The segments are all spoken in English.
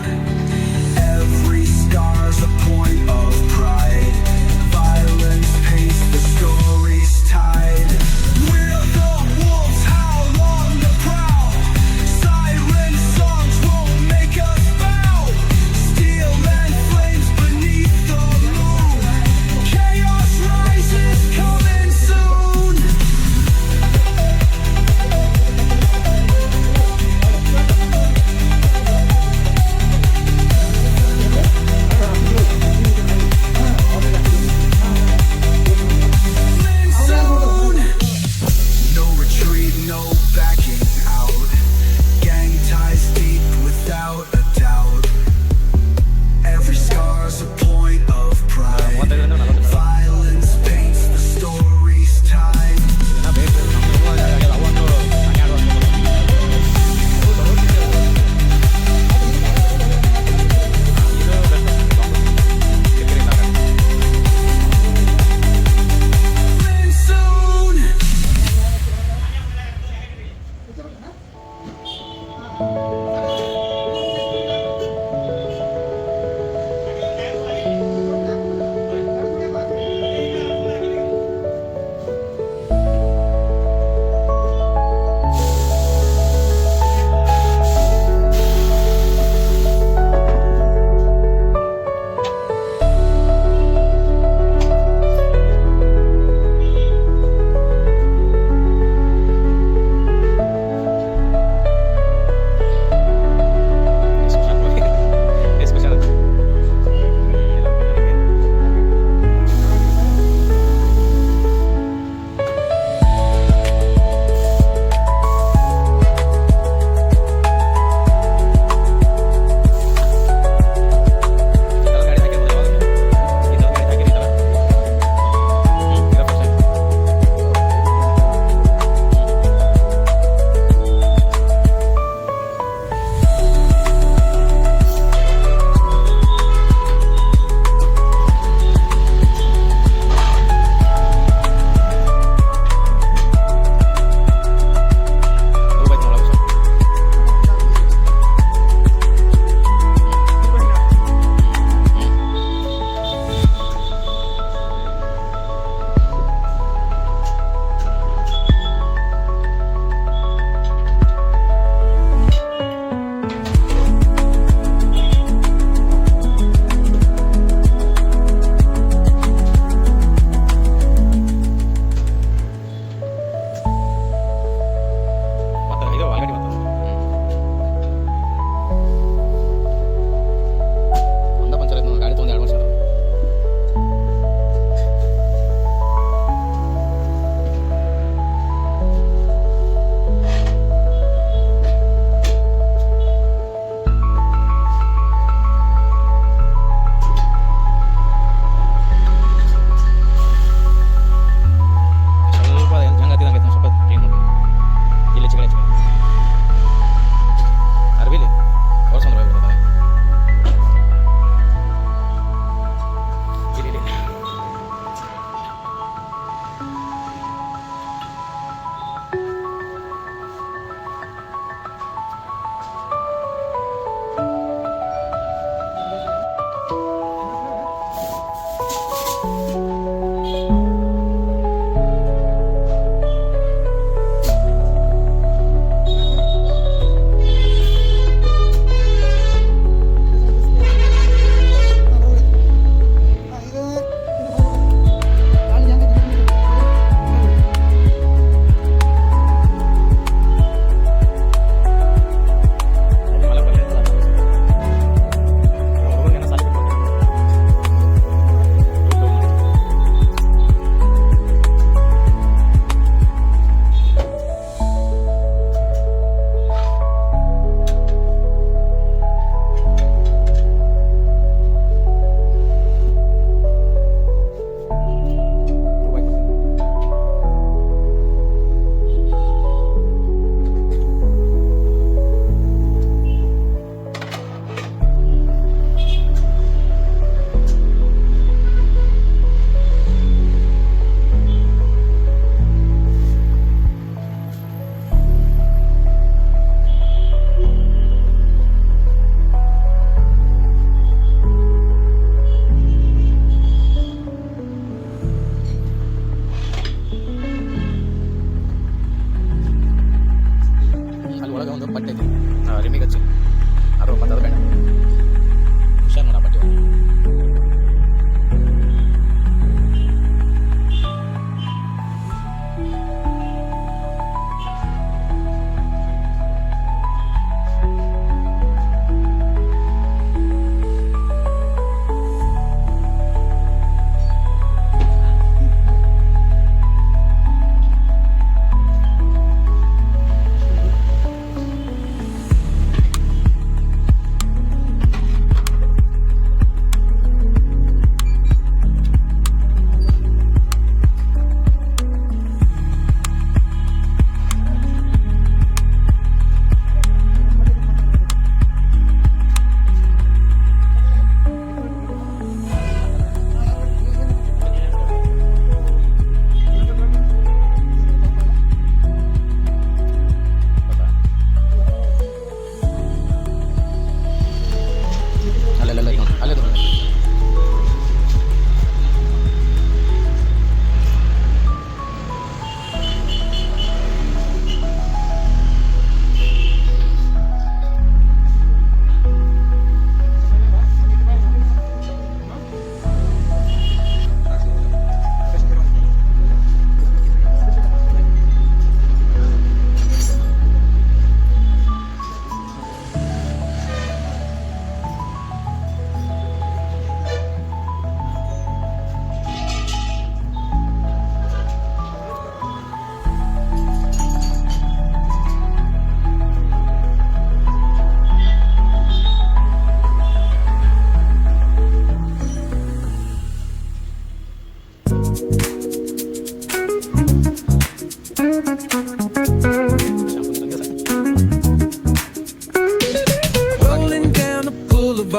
out. Every scar's a point of pride. Violence paints the story's tide. We're the wolves, howl on the prowl. Siren songs won't make us bow. Steel and flames beneath the moon. Chaos rises, coming soon. No retreat, no backing out. Gang ties deep without a doubt. Every scar's a point of pride. Violence paints the story's tide. Coming soon.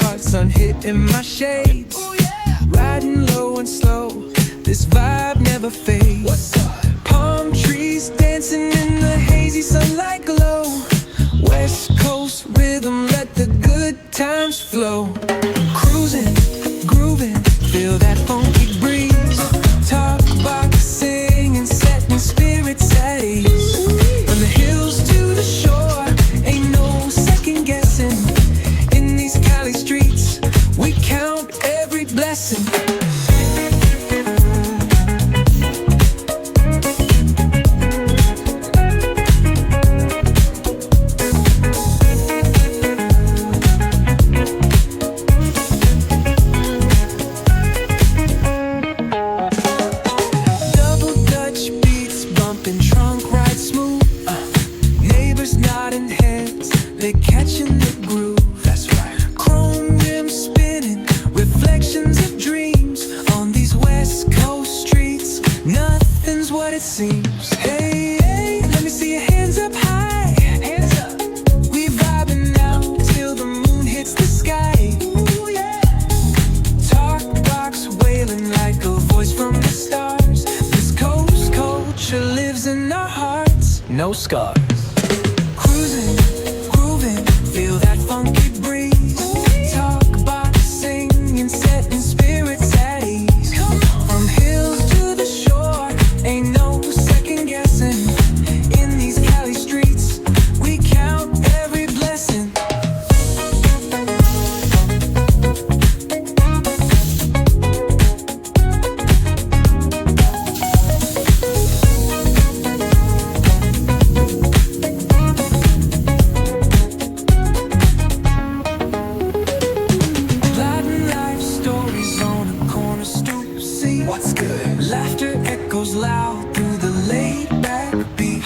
yard, sun hitting my shades. Riding low and slow, this vibe never fades. Palm trees dancing in the hazy sunlight glow. West Coast rhythm, let the good times flow. Cruising, grooving, feel that funky breeze. Talk box singing, setting spirits at ease. From the hills to the shore, ain't no second guessing. In these Cali streets, we count every blessing. Seems. Hey, hey, let me see your hands up high. Hands up. We vibing now till the moon hits the sky. Ooh, yeah. Talk box wailing like a voice from the stars. This coast culture lives in our hearts. No scars. Cruising, grooving, feel that funky breeze. Talk box singing, setting spirits at ease. From hills to the shore, ain't no in these Cali streets, we count every blessing. Plotting life stories on a corner stoop. See what's good. Laughter echoes loud through the late back beat.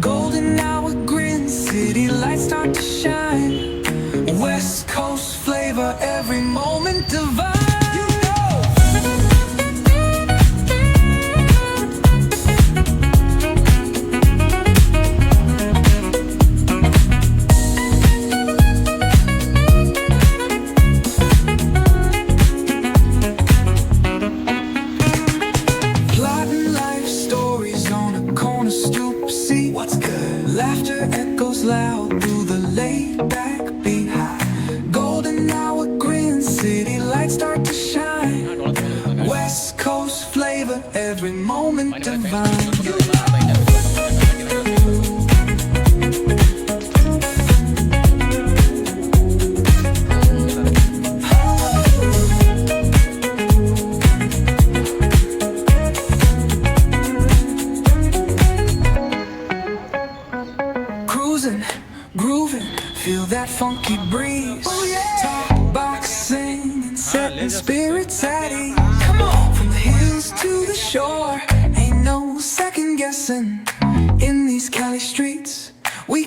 Golden hour grin, city lights start to shine. West Coast flavor, every moment divine. Laughter echoes loud through the laid back beat. Golden hour grin, city lights start to shine. West Coast flavor, every moment divine. Grooving, feel that funky breeze. Talk box singing, setting spirits at ease. Come on, from the hills to the shore, ain't no second guessing. In these Cali streets, we